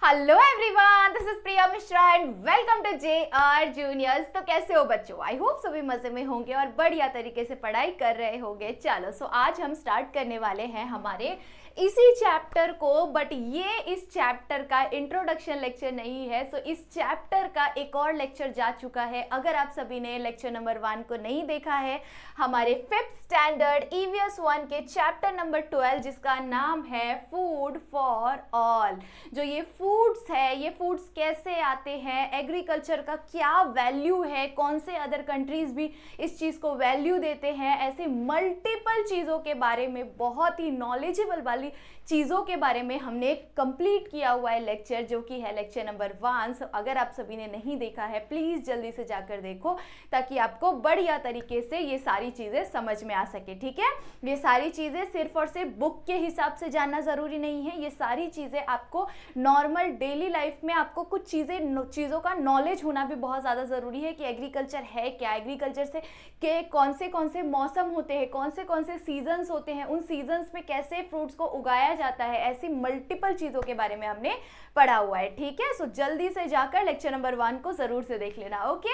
Hello everyone, this is Priya Mishra and welcome to JR juniors. तो कैसे हो बच्चों? आई होप सभी मजे में होंगे और बढ़िया तरीके से पढ़ाई कर रहे होंगे। चलो आज हम स्टार्ट करने वाले हैं हमारे इसी चैप्टर को, बट ये इस चैप्टर का इंट्रोडक्शन लेक्चर नहीं है। इस चैप्टर का एक और लेक्चर जा चुका है। अगर आप सभी ने लेक्चर नंबर 1 को नहीं देखा है, हमारे 5th स्टैंडर्ड EVS 1 के चैप्टर नंबर 12 जिसका नाम है फूड फॉर ऑल। जो ये फूड्स है, ये फूड्स कैसे आते हैं, एग्रीकल्चर का क्या वैल्यू है, कौन से अदर कंट्रीज भी इस चीज़ को वैल्यू देते हैं, ऐसे मल्टीपल चीज़ों के बारे में, बहुत ही नॉलेजेबल वाली चीज़ों के बारे में हमने कंप्लीट किया हुआ है लेक्चर, जो कि है लेक्चर नंबर 1। अगर आप सभी ने नहीं देखा है प्लीज़ जल्दी से जाकर देखो, ताकि आपको बढ़िया तरीके से ये सारी चीज़ें समझ में आ सके। ठीक है, ये सारी चीज़ें सिर्फ और सिर्फ बुक के हिसाब से जानना ज़रूरी नहीं है। ये सारी चीज़ें आपको नॉर्मल डेली लाइफ में आपको कुछ चीज़ों का नॉलेज होना भी बहुत ज़्यादा ज़रूरी है कि एग्रीकल्चर है क्या, एग्रीकल्चर से के कौन से मौसम होते हैं, कौन से सीजन्स होते हैं, उन सीजन्स में कैसे फ्रूट्स को उगाया जाता है, ऐसी मल्टीपल चीज़ों के बारे में हमने पढ़ा हुआ है। ठीक है, जल्दी से जाकर लेक्चर नंबर 1 को ज़रूर से देख लेना। ओके,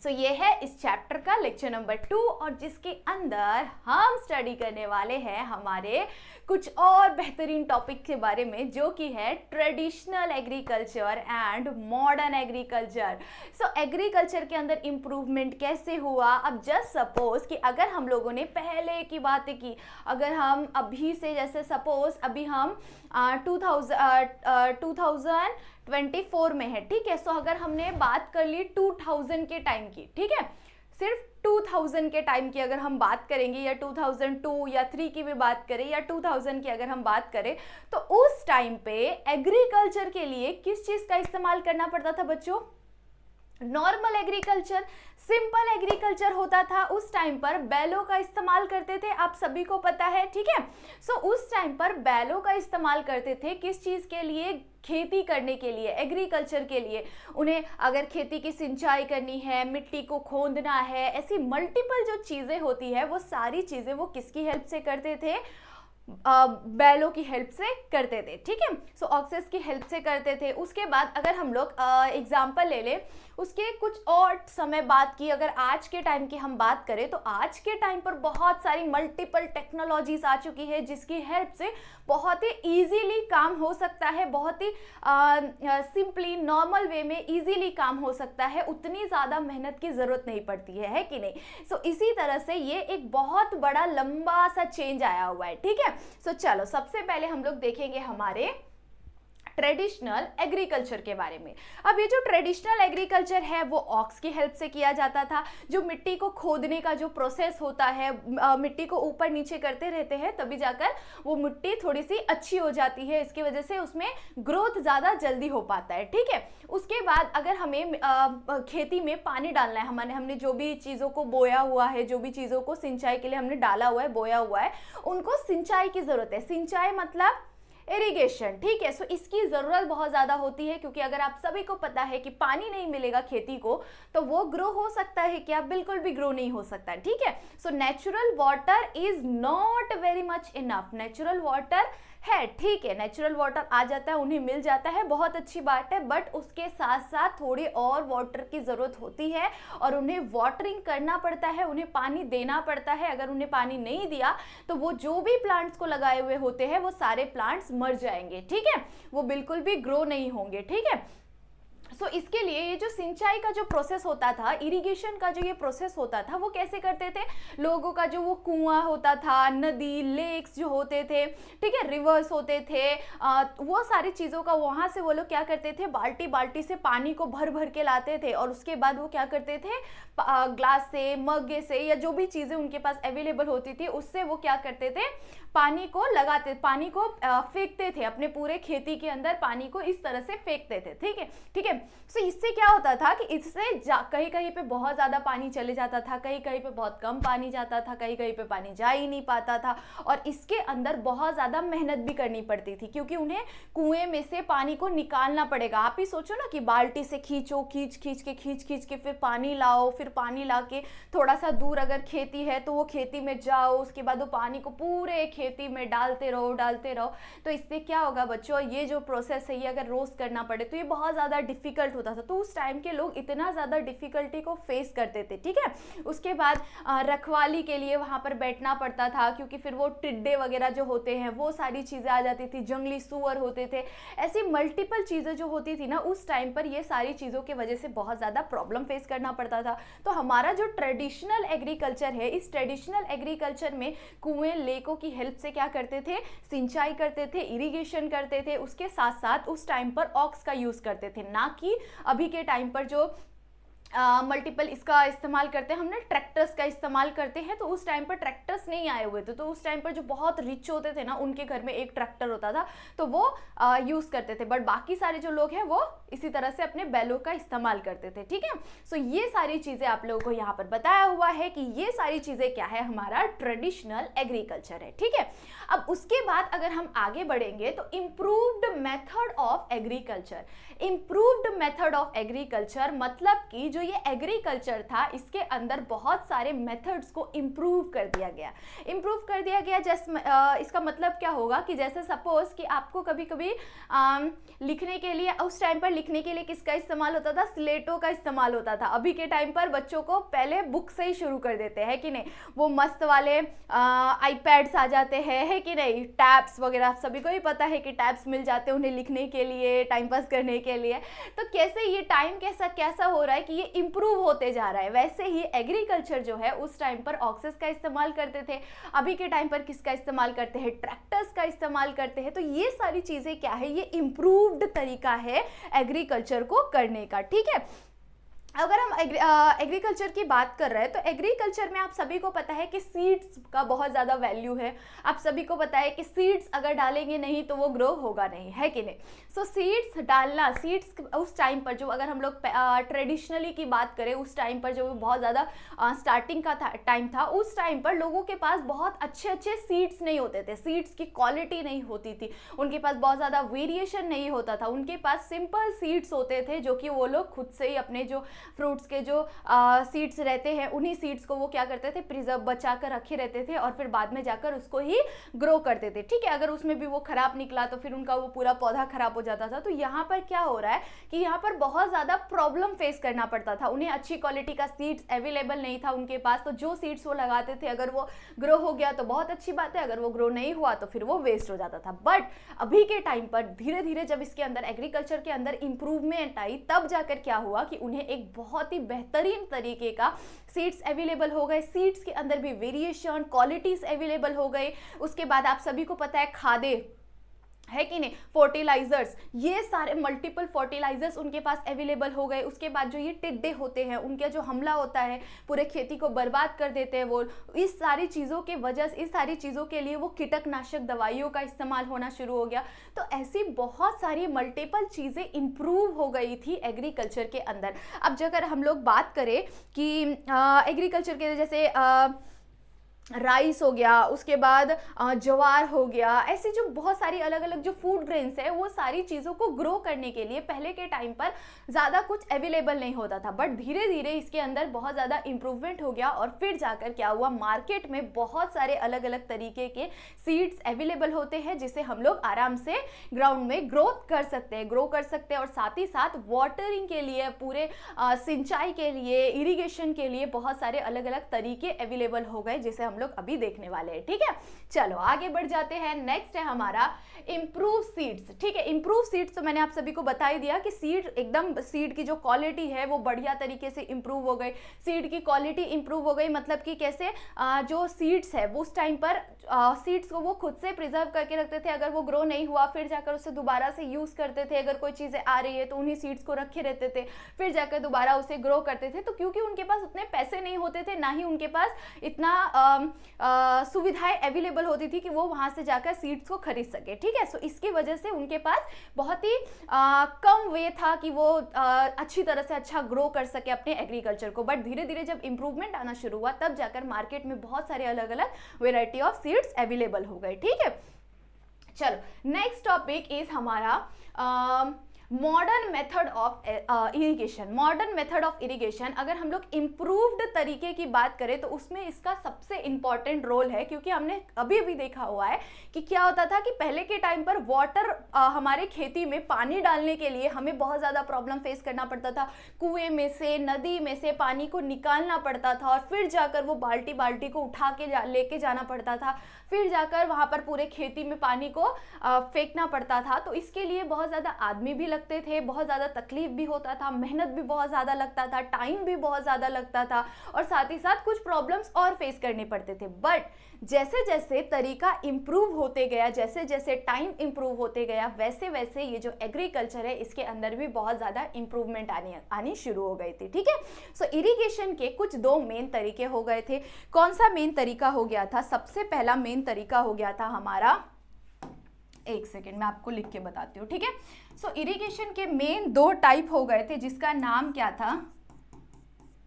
ये है इस चैप्टर का लेक्चर नंबर 2 और जिसके अंदर हम स्टडी करने वाले हैं हमारे कुछ और बेहतरीन टॉपिक के बारे में, जो कि है traditional agriculture and modern agriculture. Agriculture के अंदर इम्प्रूवमेंट कैसे हुआ। अब जस्ट सपोज कि अगर हम लोगों ने पहले की बातें की, अगर हम अभी से जैसे सपोज अभी हम 2024 में है, ठीक है। अगर हमने बात कर ली 2000 के टाइम की, ठीक है, सिर्फ 2000 के टाइम की अगर हम बात करेंगे, या 2002 या 3 की भी बात करें, या 2000 की अगर हम बात करें, तो उस टाइम पे एग्रीकल्चर के लिए किस चीज़ का इस्तेमाल करना पड़ता था बच्चों? नॉर्मल एग्रीकल्चर, सिंपल एग्रीकल्चर होता था। उस टाइम पर बैलों का इस्तेमाल करते थे, आप सभी को पता है। ठीक है, उस टाइम पर बैलों का इस्तेमाल करते थे किस चीज़ के लिए? खेती करने के लिए, एग्रीकल्चर के लिए। उन्हें अगर खेती की सिंचाई करनी है, मिट्टी को खोदना है, ऐसी मल्टीपल जो चीज़ें होती है, वो सारी चीज़ें वो किसकी हेल्प से करते थे? बैलों की हेल्प से करते थे। ठीक है, ऑक्सेस की हेल्प से करते थे। उसके बाद अगर हम लोग एग्जाम्पल ले लें उसके कुछ और समय बाद की, अगर आज के टाइम की हम बात करें, तो आज के टाइम पर बहुत सारी मल्टीपल टेक्नोलॉजीज आ चुकी है जिसकी हेल्प से बहुत ही इजीली काम हो सकता है, बहुत ही सिंपली नॉर्मल वे में इजीली काम हो सकता है, उतनी ज़्यादा मेहनत की ज़रूरत नहीं पड़ती है कि नहीं? इसी तरह से ये एक बहुत बड़ा लंबा सा चेंज आया हुआ है। ठीक है, चलो सबसे पहले हम लोग देखेंगे हमारे ट्रेडिशनल एग्रीकल्चर के बारे में। अब ये जो ट्रेडिशनल एग्रीकल्चर है वो ऑक्स की हेल्प से किया जाता था। जो मिट्टी को खोदने का जो प्रोसेस होता है, मिट्टी को ऊपर नीचे करते रहते हैं, तभी जाकर वो मिट्टी थोड़ी सी अच्छी हो जाती है, इसकी वजह से उसमें ग्रोथ ज़्यादा जल्दी हो पाता है। ठीक है, उसके बाद अगर हमें खेती में पानी डालना है, हमने जो भी चीज़ों को बोया हुआ है, जो भी चीज़ों को सिंचाई के लिए हमने डाला हुआ है, बोया हुआ है, उनको सिंचाई की ज़रूरत है। सिंचाई मतलब इरिगेशन। ठीक है, इसकी ज़रूरत बहुत ज़्यादा होती है, क्योंकि अगर आप सभी को पता है कि पानी नहीं मिलेगा खेती को, तो वो ग्रो हो सकता है क्या? बिल्कुल भी ग्रो नहीं हो सकता। ठीक है, natural water is not very much enough. Natural water है, ठीक है, नेचुरल वाटर आ जाता है, उन्हें मिल जाता है, बहुत अच्छी बात है, बट उसके साथ साथ थोड़ी और वाटर की ज़रूरत होती है और उन्हें वाटरिंग करना पड़ता है, उन्हें पानी देना पड़ता है। अगर उन्हें पानी नहीं दिया तो वो जो भी प्लांट्स को लगाए हुए होते हैं वो सारे प्लांट्स मर जाएंगे। ठीक है, वो बिल्कुल भी ग्रो नहीं होंगे। ठीक है, इसके लिए ये जो सिंचाई का जो प्रोसेस होता था, इरिगेशन का जो ये प्रोसेस होता था, वो कैसे करते थे? लोगों का जो वो कुआं होता था, नदी, लेक्स जो होते थे, ठीक है, रिवर्स होते थे, वो सारी चीज़ों का वहाँ से वो लोग क्या करते थे? बाल्टी बाल्टी से पानी को भर भर के लाते थे और उसके बाद वो क्या करते थे? ग्लास से, मग से, या जो भी चीज़ें उनके पास अवेलेबल होती थी उससे वो क्या करते थे? पानी को लगाते, पानी को फेंकते थे अपने पूरे खेती के अंदर, पानी को इस तरह से फेंकते थे। ठीक है, सो इससे क्या होता था कि इससे कहीं कहीं पे बहुत ज़्यादा पानी चले जाता था, कहीं कहीं पे बहुत कम पानी जाता था, कहीं कहीं पे पानी जा ही नहीं पाता था, और इसके अंदर बहुत ज़्यादा मेहनत भी करनी पड़ती थी क्योंकि उन्हें कुएं में से पानी को निकालना पड़ेगा। आप ही सोचो ना कि बाल्टी से खींचो, खींच खींच के फिर पानी लाओ, फिर पानी ला के थोड़ा सा दूर अगर खेती है तो वो खेती में जाओ, उसके बाद वो पानी को पूरे खेती में डालते रहो। तो इससे क्या होगा बच्चों, ये जो प्रोसेस है ये अगर रोज करना पड़े तो ये बहुत ज़्यादा डिफिकल्ट होता था। तो उस टाइम के लोग इतना ज़्यादा डिफिकल्टी को फेस करते थे, ठीक है। उसके बाद रखवाली के लिए वहाँ पर बैठना पड़ता था क्योंकि फिर वो टिड्डे वगैरह जो होते हैं वो सारी चीज़ें आ जाती थी, जंगली सूअर होते थे, ऐसी मल्टीपल चीज़ें जो होती थी ना उस टाइम पर, ये सारी चीज़ों की वजह से बहुत ज़्यादा प्रॉब्लम फेस करना पड़ता था। तो हमारा जो ट्रेडिशनल एग्रीकल्चर है, इस ट्रेडिशनल एग्रीकल्चर में कुएं लेकों की हेल्प से क्या करते थे, सिंचाई करते थे, इरिगेशन करते थे। उसके साथ साथ उस टाइम पर ऑक्स का यूज़ करते थे, ना कि अभी के टाइम पर जो मल्टीपल इसका इस्तेमाल करते हैं, हमने ट्रैक्टर्स का इस्तेमाल करते हैं। तो उस टाइम पर ट्रैक्टर्स नहीं आए हुए थे, तो उस टाइम पर जो बहुत रिच होते थे ना उनके घर में एक ट्रैक्टर होता था तो वो यूज़ करते थे, बट बाकी सारे जो लोग हैं वो इसी तरह से अपने बैलों का इस्तेमाल करते थे, ठीक है। सो ये सारी चीज़ें आप लोगों को यहाँ पर बताया हुआ है कि ये सारी चीज़ें क्या है, हमारा ट्रेडिशनल एग्रीकल्चर है, ठीक है। अब उसके बाद अगर हम आगे बढ़ेंगे तो improved method of agriculture. Improved method of agriculture मतलब कि जो ये एग्रीकल्चर था इसके अंदर बहुत सारे मेथड्स को इम्प्रूव कर दिया गया। जैसे इसका मतलब क्या होगा कि जैसे सपोज कि आपको कभी कभी लिखने के लिए, उस टाइम पर लिखने के लिए किसका इस्तेमाल होता था, स्लेटों का इस्तेमाल होता था। अभी के टाइम पर बच्चों को पहले बुक से ही शुरू कर देते हैं कि नहीं, वो मस्त वाले आईपैड्स आ जाते हैं, है कि नहीं, टैब्स वगैरह, सभी को ही पता है कि टैब्स मिल जाते हैं उन्हें लिखने के लिए, टाइम पास करने के लिए। तो कैसे ये टाइम कैसा हो रहा है कि ये इंप्रूव होते जा रहा है। वैसे ही एग्रीकल्चर जो है उस टाइम पर ऑक्सेस का इस्तेमाल करते थे, अभी के टाइम पर किसका इस्तेमाल करते हैं, ट्रैक्टर्स का इस्तेमाल करते हैं। तो ये सारी चीजें क्या है, ये इंप्रूव्ड तरीका है एग्रीकल्चर को करने का, ठीक है। अगर हम एग्रीकल्चर की बात कर रहे हैं तो एग्रीकल्चर में आप सभी को पता है कि सीड्स का बहुत ज़्यादा वैल्यू है। आप सभी को पता है कि सीड्स अगर डालेंगे नहीं तो वो ग्रो होगा नहीं, है कि नहीं। सो सीड्स डालना, सीड्स उस टाइम पर जो, अगर हम लोग ट्रेडिशनली की बात करें, उस टाइम पर जो बहुत ज़्यादा स्टार्टिंग का टाइम था, उस टाइम पर लोगों के पास बहुत अच्छे सीड्स नहीं होते थे, सीड्स की क्वालिटी नहीं होती थी, उनके पास बहुत ज़्यादा वेरिएशन नहीं होता था, उनके पास सिंपल सीड्स होते थे जो कि वो लोग खुद से ही अपने जो फ्रूट्स के जो सीड्स रहते हैं उन्हीं सीड्स को वो क्या करते थे, प्रिजर्व बचा कर रखे रहते थे और फिर बाद में जाकर उसको ही ग्रो करते थे, ठीक है। अगर उसमें भी वो खराब निकला तो फिर उनका वो पूरा पौधा खराब हो जाता था। तो यहाँ पर क्या हो रहा है कि यहाँ पर बहुत ज़्यादा प्रॉब्लम फेस करना पड़ता था, उन्हें अच्छी क्वालिटी का सीड्स अवेलेबल नहीं था उनके पास। तो जो सीड्स वो लगाते थे अगर वो ग्रो हो गया तो बहुत अच्छी बात है, अगर वो ग्रो नहीं हुआ तो फिर वो वेस्ट हो जाता था। बट अभी के टाइम पर धीरे धीरे जब इसके अंदर एग्रीकल्चर के अंदर इंप्रूवमेंट आई, तब जाकर क्या हुआ कि उन्हें एक बहुत ही बेहतरीन तरीके का सीड्स अवेलेबल हो गए, सीड्स के अंदर भी वेरिएशन, क्वालिटीज अवेलेबल हो गए। उसके बाद आप सभी को पता है खादें, है कि नहीं, फर्टिलाइजर्स, ये सारे मल्टीपल फर्टिलाइजर्स उनके पास अवेलेबल हो गए। उसके बाद जो ये टिड्डे होते हैं उनका जो हमला होता है पूरे खेती को बर्बाद कर देते हैं वो, इस सारी चीज़ों के वजह से, इस सारी चीज़ों के लिए वो कीटनाशक दवाइयों का इस्तेमाल होना शुरू हो गया। तो ऐसी बहुत सारी मल्टीपल चीज़ें इंप्रूव हो गई थी एग्रीकल्चर के अंदर। अब अगर हम लोग बात करें कि एग्रीकल्चर के जैसे राइस हो गया, उसके बाद ज्वार हो गया, ऐसी जो बहुत सारी अलग अलग जो फूड ग्रेन्स है, वो सारी चीज़ों को ग्रो करने के लिए पहले के टाइम पर ज़्यादा कुछ अवेलेबल नहीं होता था। बट धीरे धीरे इसके अंदर बहुत ज़्यादा इम्प्रूवमेंट हो गया और फिर जाकर क्या हुआ, मार्केट में बहुत सारे अलग अलग तरीके के सीड्स अवेलेबल होते हैं जिसे हम लोग आराम से ग्राउंड में ग्रोथ कर सकते हैं। और साथ ही साथ वाटरिंग के लिए, पूरे सिंचाई के लिए, इरिगेशन के लिए बहुत सारे अलग अलग तरीके अवेलेबल हो गए जिसे हम लोग अभी देखने वाले हैं, ठीक है। चलो आगे बढ़ जाते हैं। नेक्स्ट है हमारा इंप्रूव सीड्स, ठीक है। इंप्रूव सीड्स तो मैंने आप सभी को बता ही दिया कि सीड की जो क्वालिटी है वो बढ़िया तरीके से इंप्रूव हो गई। सीड की क्वालिटी इंप्रूव हो गई मतलब कि कैसे, जो सीड्स है वो उस टाइम पर सीड्स को वो खुद से प्रिजर्व करके रखते थे, अगर वो ग्रो नहीं हुआ फिर जाकर उसे दोबारा से यूज करते थे। अगर कोई चीजें आ रही है तो उन्हीं सीड्स को रखे रहते थे, फिर जाकर दोबारा उसे ग्रो करते थे। तो क्योंकि उनके पास उतने पैसे नहीं होते थे, ना ही उनके पास इतना सुविधाएं अवेलेबल होती थी कि वो वहाँ से जाकर सीड्स को खरीद सके, ठीक है। सो इसकी वजह से उनके पास बहुत ही कम वे था कि वो अच्छी तरह से अच्छा ग्रो कर सके अपने एग्रीकल्चर को। बट धीरे धीरे जब इंप्रूवमेंट आना शुरू हुआ तब जाकर मार्केट में बहुत सारे अलग अलग वेराइटी ऑफ सीड्स अवेलेबल हो गए, ठीक है। चलो नेक्स्ट टॉपिक इज हमारा modern method of irrigation. Modern method of irrigation अगर हम लोग इम्प्रूव्ड तरीके की बात करें तो उसमें इसका सबसे इंपॉर्टेंट रोल है, क्योंकि हमने अभी भी देखा हुआ है कि क्या होता था कि पहले के टाइम पर वाटर हमारे खेती में पानी डालने के लिए हमें बहुत ज़्यादा प्रॉब्लम फेस करना पड़ता था। कुएं में से, नदी में से पानी को निकालना पड़ता था और फिर जाकर वो बाल्टी बाल्टी को उठा के लेके जाना पड़ता था, फिर जाकर वहाँ पर पूरे खेती में पानी को फेंकना पड़ता था। तो इसके लिए बहुत ज़्यादा आदमी भी लगते थे, बहुत ज़्यादा तकलीफ भी होता था, मेहनत भी बहुत ज़्यादा लगता था, टाइम भी बहुत ज़्यादा लगता था और साथ ही साथ कुछ प्रॉब्लम्स और फेस करने पड़ते थे। बट जैसे जैसे तरीका इम्प्रूव होते गया, जैसे जैसे टाइम इम्प्रूव होते गया, वैसे वैसे ये जो एग्रीकल्चर है इसके अंदर भी बहुत ज़्यादा इम्प्रूवमेंट आनी शुरू हो गई थी, ठीक है। सो इरिगेशन के कुछ दो मेन तरीके हो गए थे। कौन सा मेन तरीका हो गया था? सबसे पहला मेन तरीका हो गया था हमारा, एक सेकेंड मैं आपको लिख के बताती हूँ, ठीक है। सो इरिगेशन के मेन दो टाइप हो गए थे जिसका नाम क्या था?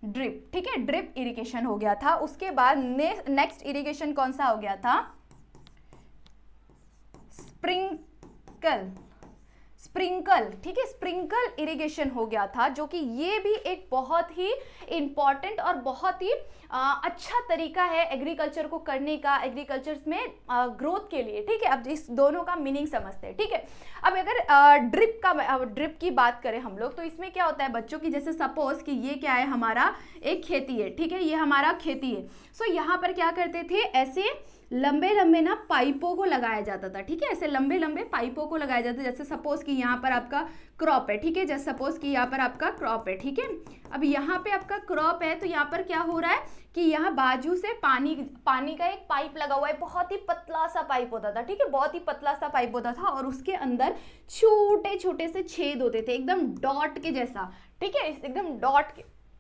ड्रिप, ठीक है। ड्रिप इरिगेशन हो गया था। उसके बाद नेक्स्ट इरिगेशन कौन सा हो गया था? स्प्रिंकल, ठीक है। स्प्रिंकल इरिगेशन हो गया था, जो कि ये भी एक बहुत ही इंपॉर्टेंट और बहुत ही अच्छा तरीका है एग्रीकल्चर को करने का, एग्रीकल्चर में ग्रोथ के लिए, ठीक है। अब इस दोनों का मीनिंग समझते हैं, ठीक है। अब अगर ड्रिप की बात करें हम लोग तो इसमें क्या होता है बच्चों की, जैसे सपोज कि ये क्या है, हमारा एक खेती है, ठीक है। ये हमारा खेती है। सो यहाँ पर क्या करते थे, ऐसे लंबे लंबे ना पाइपों को लगाया जाता था, ठीक है। ऐसे लंबे लंबे पाइपों को लगाया जाता था। जैसे सपोज कि यहाँ पर आपका क्रॉप है, ठीक है। जैसे सपोज कि यहाँ पर आपका क्रॉप है, ठीक है। अब यहाँ पे आपका क्रॉप है तो यहाँ पर क्या हो रहा है कि यहाँ बाजू से पानी का एक पाइप लगा हुआ है, बहुत ही पतला सा पाइप होता था, ठीक है। बहुत ही पतला सा पाइप होता था और उसके अंदर छोटे छोटे से छेद होते थे, एकदम डॉट के जैसा, ठीक है। एकदम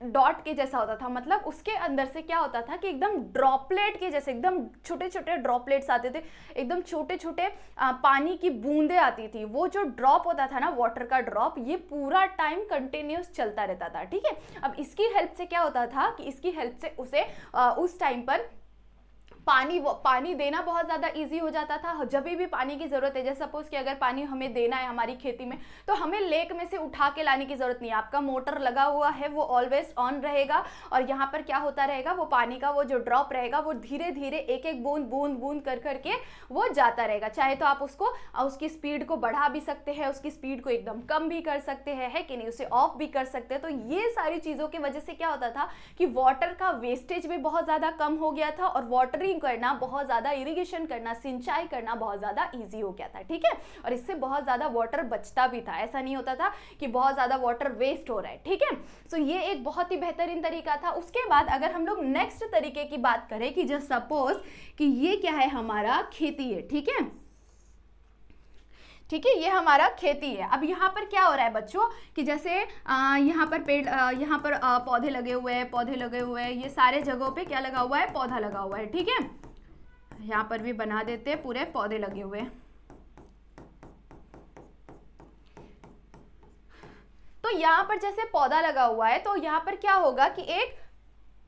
डॉट के जैसा होता था। मतलब उसके अंदर से क्या होता था कि एकदम ड्रॉपलेट के जैसे एकदम छोटे छोटे ड्रॉपलेट्स आते थे, एकदम छोटे छोटे पानी की बूंदें आती थी। वो जो ड्रॉप होता था ना, वाटर का ड्रॉप, ये पूरा टाइम कंटिन्यूस चलता रहता था, ठीक है। अब इसकी हेल्प से क्या होता था कि इसकी हेल्प से उसे उस टाइम पर पानी देना बहुत ज़्यादा इजी हो जाता था। जब भी पानी की ज़रूरत है, जैसे सपोज कि अगर पानी हमें देना है हमारी खेती में, तो हमें लेक में से उठा के लाने की ज़रूरत नहीं है। आपका मोटर लगा हुआ है, वो ऑलवेज ऑन रहेगा और यहाँ पर क्या होता रहेगा, वो पानी का वो जो ड्रॉप रहेगा वो धीरे धीरे एक एक बूंद बूंद बूंद कर करके वो जाता रहेगा। चाहे तो आप उसकी स्पीड को बढ़ा भी सकते हैं, उसकी स्पीड को एकदम कम भी कर सकते हैं, है कि नहीं, उसे ऑफ भी कर सकते हैं। तो ये सारी चीज़ों की वजह से क्या होता था कि वाटर का वेस्टेज भी बहुत ज़्यादा कम हो गया था और वाटरिंग करना, बहुत ज्यादा इरिगेशन करना, सिंचाई करना बहुत ज्यादा इजी हो गया था, ठीक है। और इससे बहुत ज्यादा वाटर बचता भी था, ऐसा नहीं होता था कि बहुत ज्यादा वाटर वेस्ट हो रहा है, ठीक है। सो ये एक बहुत ही बेहतरीन तरीका था। उसके बाद अगर हम लोग नेक्स्ट तरीके की बात करें कि जस्ट सपोज कि ये क्या है, हमारा खेती है, ठीक है, ठीक है। ये हमारा खेती है। अब यहाँ पर क्या हो रहा है बच्चों कि जैसे यहाँ पर पेड़, यहाँ पर पौधे लगे हुए हैं, ये सारे जगहों पे क्या लगा हुआ है, पौधा लगा हुआ है, ठीक है। यहाँ पर भी बना देते हैं, पूरे पौधे लगे हुए हैं। तो यहाँ पर जैसे पौधा लगा हुआ है तो यहाँ पर क्या होगा कि एक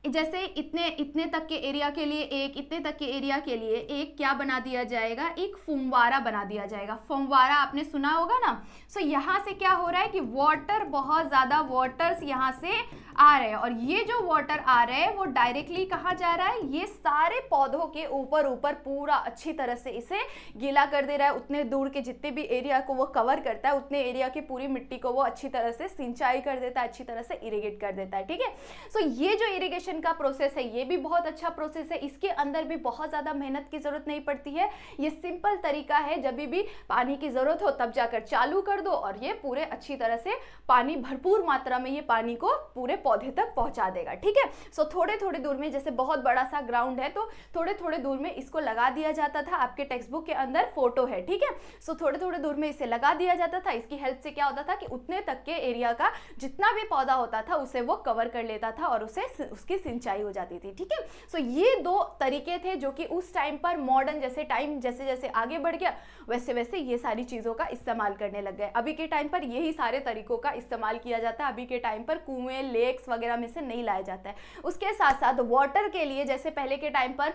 जैसे इतने तक के एरिया के लिए एक, इतने तक के एरिया के लिए एक क्या बना दिया जाएगा, एक फुंवारा बना दिया जाएगा। फुंवारा आपने सुना होगा ना। सो यहाँ से क्या हो रहा है कि वाटर, बहुत ज़्यादा वाटर्स यहाँ से आ रहे हैं और ये जो वाटर आ रहे हैं वो डायरेक्टली कहाँ जा रहा है, ये सारे पौधों के ऊपर पूरा अच्छी तरह से इसे गीला कर दे रहा है। उतने दूर के जितने भी एरिया को वो कवर करता है, उतने एरिया की पूरी मिट्टी को वो अच्छी तरह से सिंचाई कर देता है, अच्छी तरह से इरिगेट कर देता है, ठीक है। सो ये जो इरिगेशन का प्रोसेस है ये भी बहुत अच्छा प्रोसेस है। इसके अंदर भी बहुत ज़्यादा मेहनत की ज़रूरत नहीं पड़ती है। ये सिंपल तरीका है, जब भी पानी की ज़रूरत हो तब जाकर चालू कर दो और ये पूरे अच्छी तरह से पानी, भरपूर मात्रा में ये पानी को पूरे पौधे तक पहुंचा देगा, ठीक है। सो थोड़े थोड़े दूर में, जैसे बहुत बड़ा सा ग्राउंड है तो थोड़े थोड़े दूर में इसको लगा दिया जाता था। आपके टेक्स्ट बुक के अंदर फोटो है, ठीक है। सो थोड़े थोड़े दूर में इसे लगा दिया जाता था। इसकी हेल्प से क्या होता था कि उतने तक के एरिया का जितना भी पौधा होता था उसे वो कवर कर लेता था और उसे उसकी सिंचाई हो जाती थी, ठीक है। सो ये दो तरीके थे जो कि उस टाइम पर मॉडर्न जैसे टाइम जैसे जैसे आगे बढ़ गया वैसे वैसे ये सारी चीज़ों का इस्तेमाल करने लग गए। अभी के टाइम पर यही सारे तरीकों का इस्तेमाल किया जाता है, अभी के टाइम पर कुएं लेक्स वगैरह में से नहीं लाया जाता है। उसके साथ साथ वाटर के लिए जैसे पहले के टाइम पर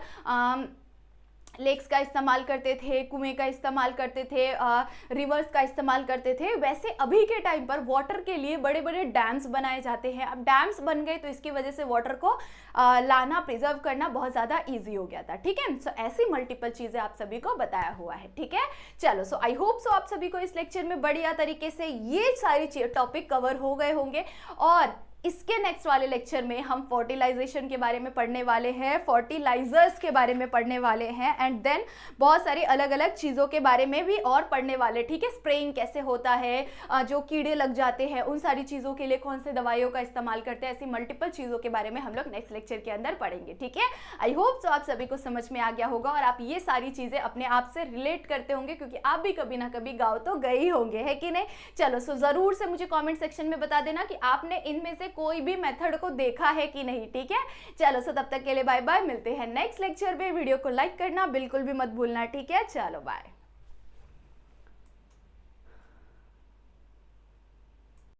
लेक्स का इस्तेमाल करते थे, कुएं का इस्तेमाल करते थे, रिवर्स का इस्तेमाल करते थे, वैसे अभी के टाइम पर वाटर के लिए बड़े बड़े डैम्स बनाए जाते हैं। अब डैम्स बन गए तो इसकी वजह से वाटर को लाना प्रिजर्व करना बहुत ज़्यादा ईजी हो गया था, ठीक है। सो ऐसी मल्टीपल चीज़ें आप सभी को बताया हुआ है, ठीक है। चलो, सो आई होप सो आप सभी को इस लेक्चर में बढ़िया तरीके से ये सारी टॉपिक कवर हो गए होंगे। और इसके नेक्स्ट वाले लेक्चर में हम फर्टिलाइजेशन के बारे में पढ़ने वाले हैं, फर्टिलाइजर्स के बारे में पढ़ने वाले हैं, एंड देन बहुत सारी अलग अलग चीज़ों के बारे में भी और पढ़ने वाले, ठीक है। स्प्रेइंग कैसे होता है, जो कीड़े लग जाते हैं उन सारी चीज़ों के लिए कौन से दवाइयों का इस्तेमाल करते हैं, ऐसी मल्टीपल चीज़ों के बारे में हम लोग नेक्स्ट लेक्चर के अंदर पढ़ेंगे, ठीक है। आई होप सो आप सभी को समझ में आ गया होगा और आप ये सारी चीज़ें अपने आप से रिलेट करते होंगे, क्योंकि आप भी कभी ना कभी गाँव तो गए ही होंगे, है कि नहीं। चलो, सो ज़रूर से मुझे कॉमेंट सेक्शन में बता देना कि आपने इनमें से कोई भी मेथड को देखा है कि नहीं, ठीक है। चलो, सो तब तक के लिए बाय बाय, मिलते हैं नेक्स्ट लेक्चर में। वीडियो को लाइक करना बिल्कुल भी मत भूलना, ठीक है। चलो बाय।